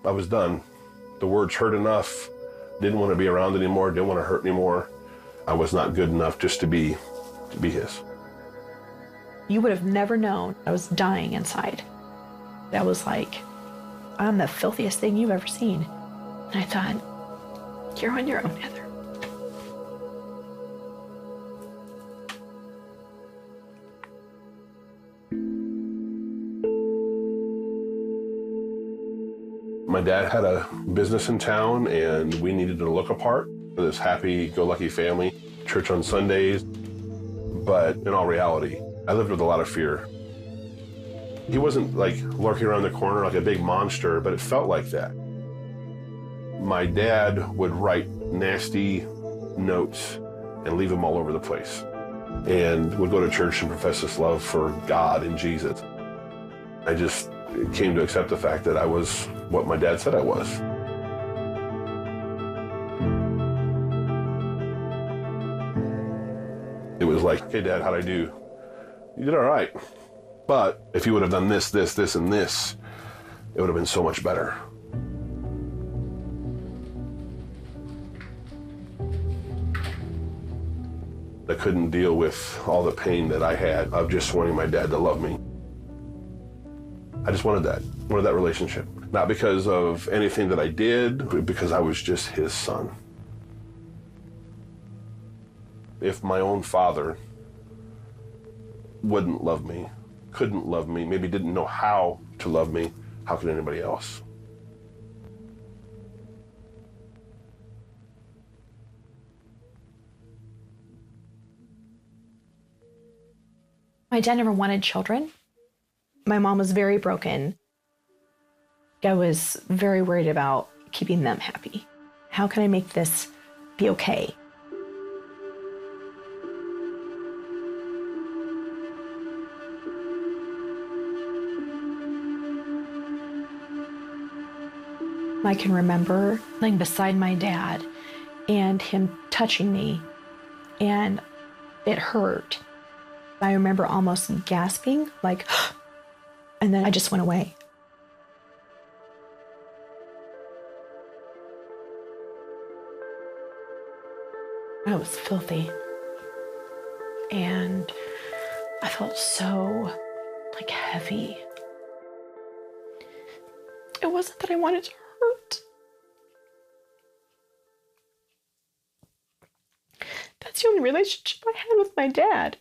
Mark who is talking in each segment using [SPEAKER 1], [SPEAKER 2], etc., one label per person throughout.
[SPEAKER 1] I was done. The words hurt enough. Didn't want to be around anymore. Didn't want to hurt anymore. I was not good enough just to be his.
[SPEAKER 2] You would have never known I was dying inside. I was like, I'm the filthiest thing you've ever seen. And I thought, you're on your own, Heather.
[SPEAKER 1] My dad had a business in town and we needed to look apart. This happy-go-lucky family, church on Sundays. But in all reality, I lived with a lot of fear. He wasn't like lurking around the corner like a big monster, but it felt like that. My dad would write nasty notes and leave them all over the place, and would go to church and profess his love for God and Jesus. I just came to accept the fact that I was what my dad said I was. It was like, hey, Dad, how'd I do? You did all right. But if you would have done this, this, this, and this, it would have been so much better. I couldn't deal with all the pain that I had of just wanting my dad to love me. I just wanted that relationship. Not because of anything that I did, but because I was just his son. If my own father wouldn't love me, couldn't love me, maybe didn't know how to love me, how could anybody else?
[SPEAKER 2] My dad never wanted children. My mom was very broken. I was very worried about keeping them happy. How can I make this be okay? I can remember laying beside my dad and him touching me, and it hurt. I remember almost gasping, like, and then I just went away. I was filthy, and I felt so, like, heavy. It wasn't that I wanted to hurt. That's the only relationship I had with my dad.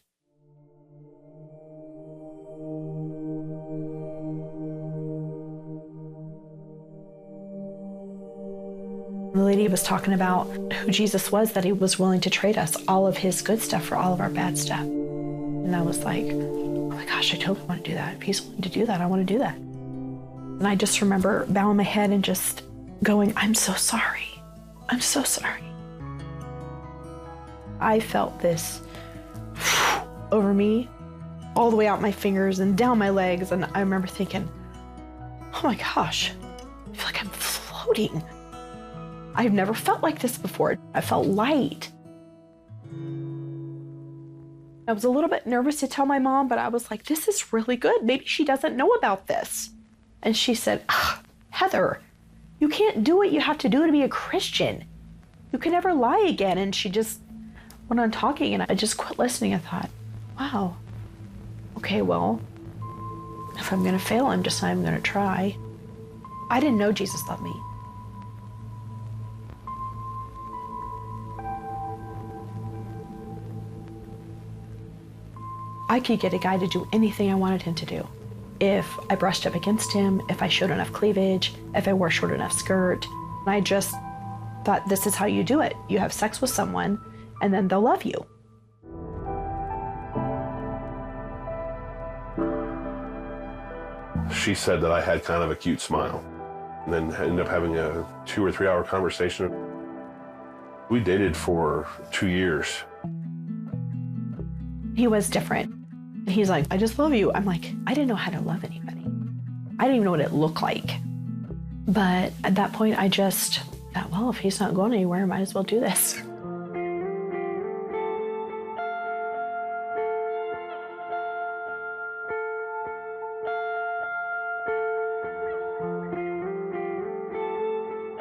[SPEAKER 2] The lady was talking about who Jesus was, that he was willing to trade us all of his good stuff for all of our bad stuff. And I was like, oh my gosh, I totally want to do that. If he's willing to do that, I want to do that. And I just remember bowing my head and just going, I'm so sorry. I'm so sorry. I felt this over me, all the way out my fingers and down my legs. And I remember thinking, oh my gosh, I feel like I'm floating. I've never felt like this before. I felt light. I was a little bit nervous to tell my mom, but I was like, this is really good. Maybe she doesn't know about this. And she said, Heather, you can't do what you have to do to be a Christian. You can never lie again. And she just went on talking, and I just quit listening. I thought, wow, okay, well, if I'm going to fail, I'm going to try. I didn't know Jesus loved me. I could get a guy to do anything I wanted him to do. If I brushed up against him, if I showed enough cleavage, if I wore a short enough skirt. I just thought, this is how you do it. You have sex with someone, and then they'll love you.
[SPEAKER 1] She said that I had kind of a cute smile, and then ended up having a 2 or 3 hour conversation. We dated for 2 years.
[SPEAKER 2] He was different. He's like, I just love you. I'm like, I didn't know how to love anybody. I didn't even know what it looked like. But at that point, I just thought, well, if he's not going anywhere, I might as well do this.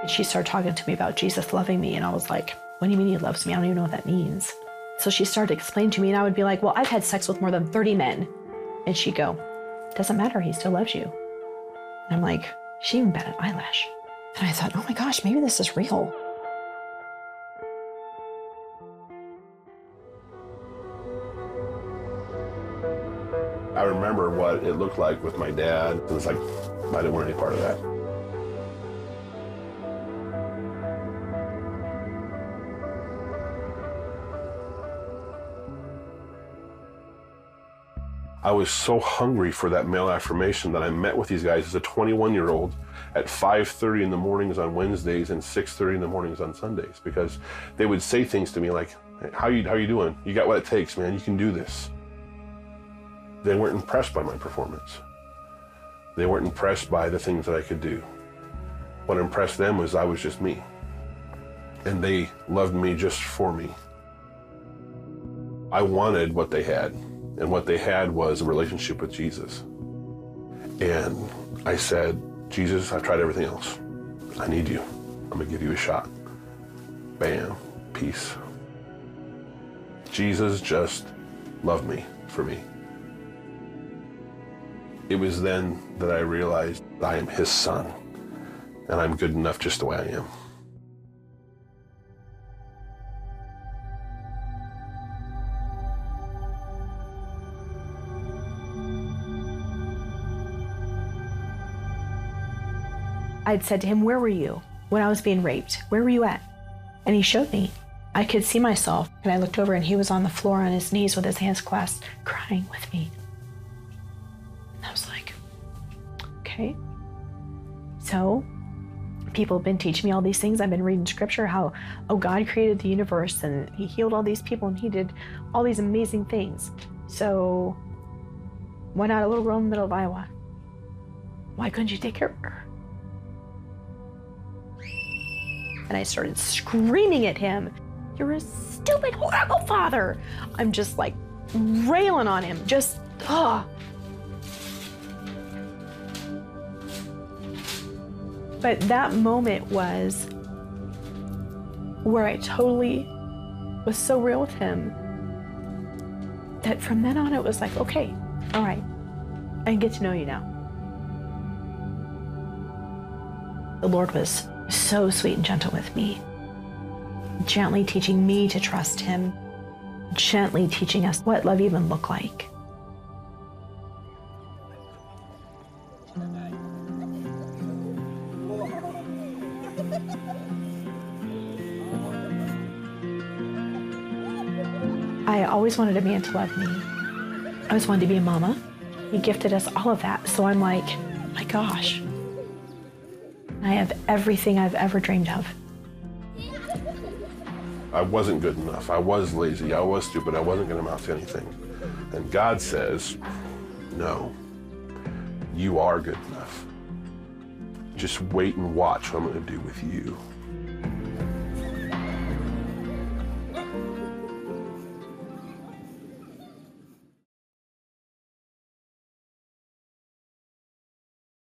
[SPEAKER 2] She started talking to me about Jesus loving me, and I was like, what do you mean he loves me? I don't even know what that means. So she started explaining to me, and I would be like, well, I've had sex with more than 30 men. And she'd go, doesn't matter, he still loves you. And I'm like, she even bat an eyelash. And I thought, oh my gosh, maybe this is real.
[SPEAKER 1] I remember what it looked like with my dad. It was like, I didn't want any part of that. I was so hungry for that male affirmation that I met with these guys as a 21-year-old at 5:30 in the mornings on Wednesdays and 6:30 in the mornings on Sundays, because they would say things to me like, hey, how you doing? You got what it takes, man. You can do this. They weren't impressed by my performance. They weren't impressed by the things that I could do. What impressed them was I was just me. And they loved me just for me. I wanted what they had. And what they had was a relationship with Jesus. And I said, Jesus, I've tried everything else. I need you. I'm gonna give you a shot. Bam, peace. Jesus just loved me for me. It was then that I realized I am his son, and I'm good enough just the way I am.
[SPEAKER 2] I'd said to him, where were you when I was being raped? Where were you at? And he showed me. I could see myself, and I looked over and he was on the floor on his knees with his hands clasped, crying with me. And I was like, okay. So people have been teaching me all these things. I've been reading scripture, how, oh, God created the universe and he healed all these people and he did all these amazing things. So why not a little girl in the middle of Iowa? Why couldn't you take care of her? And I started screaming at him, you're a stupid, horrible father. I'm just like railing on him, just, But that moment was where I totally was so real with him that from then on it was like, okay, all right, I can get to know you now. The Lord was so sweet and gentle with me, gently teaching me to trust him, gently teaching us what love even looked like. I always wanted a man to love me. I always wanted to be a mama. He gifted us all of that. So I'm like, my gosh, I have everything I've ever dreamed of.
[SPEAKER 1] I wasn't good enough. I was lazy. I was stupid. I wasn't going to amount to anything. And God says, no, you are good enough. Just wait and watch what I'm going to do with you.